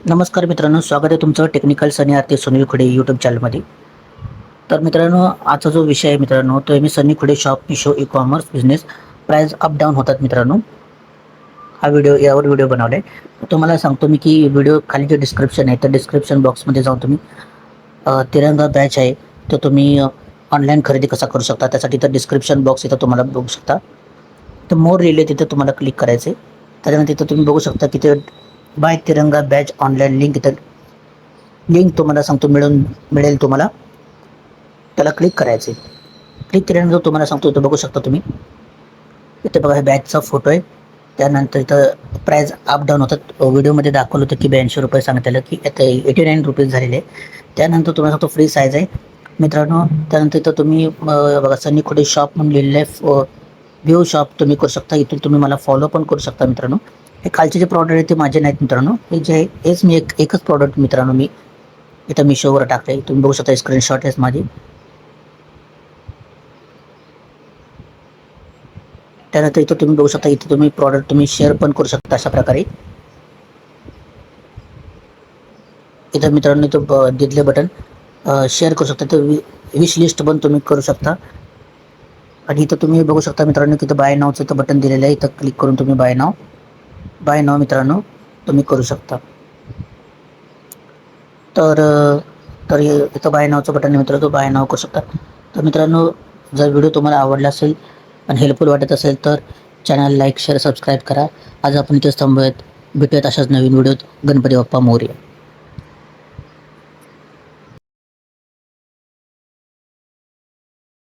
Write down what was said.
नमस्कार मित्रांनो, स्वागत आहे तुमचं टेक्निकल सनी आरती सुनील खुडे यूट्यूब चॅनलमध्ये. तर मित्रांनो, आजचा जो विषय आहे मित्रांनो, तो मी Sunny Khude shop Meesho e commerce business price up down होतात मित्रांनो. यावर व्हिडिओ बनवला आहे. तुम्हाला सांगतो मी की व्हिडिओ खाली जे डिस्क्रिप्शन आहे त्या डिस्क्रिप्शन बॉक्समध्ये जाऊन तुम्ही तिरंगा बॅच आहे तो तुम्ही ऑनलाईन खरेदी कसा करू शकता त्यासाठी तर डिस्क्रिप्शन बॉक्स इथं तुम्हाला बघू शकता. तर मोर लिहिले तिथं तुम्हाला क्लिक करायचं आहे. त्याच्यानंतर तिथं तुम्ही बघू शकता की ते बाय तिरंगा बॅच ऑनलाईन लिंक तुम्हाला सांगतो मिळेल तुम्हाला. त्याला क्लिक करायचे. क्लिक केल्यानंतर तुम्हाला सांगतो इथं बघू शकता तुम्ही. इथे बघा हे बॅचचा फोटो आहे. त्यानंतर इथं प्राईस अप डाऊन होतात. व्हिडिओमध्ये दाखवलं होतं की 82 रुपये सांगितलं की आता 89 रुपीज झालेले आहे. त्यानंतर तुम्हाला सांगतो फ्री साईज आहे मित्रांनो. त्यानंतर इथं तुम्ही बघा सनी खुडे शॉप म्हणून लिहिलेलं आहे. व्ह्यू शॉप तुम्ही करू शकता. इथून तुम्ही मला फॉलो पण करू शकता मित्रांनो. हे खालचे जे प्रॉडक्ट आहेत ते माझे नाहीत मित्रांनो. हे जे आहे हेच मी एकच प्रॉडक्ट मित्रांनो मी इथं मिशोवर टाकले. तुम्ही बघू शकता स्क्रीनशॉट आहे माझी. त्यानंतर इथं तुम्ही बघू शकता इथे तुम्ही प्रॉडक्ट तुम्ही शेअर पण करू शकता अशा प्रकारे. इथं मित्रांनो इथं दिसले बटन शेअर करू शकता. तर विश लिस्ट पण तुम्ही करू शकता. आणि इथं तुम्ही बघू शकता मित्रांनो की इथं बाय नावचं इथं बटन दिलेलं आहे. इथं क्लिक करून तुम्ही बाय नाव मित्रांनो तुम्ही करू शकता. तर तर इथं बाय नावचं बटन आहे मित्रांनो, तो बाय नाव करू शकता. तर मित्रांनो, जर व्हिडिओ तुम्हाला आवडला असेल आणि हेल्पफुल वाटत असेल तर चॅनल लाईक शेअर सबस्क्राईब करा. आज आपण इथेच थांबूयात. भेटूयात अशाच नवीन व्हिडिओत. गणपती बाप्पा मोरया.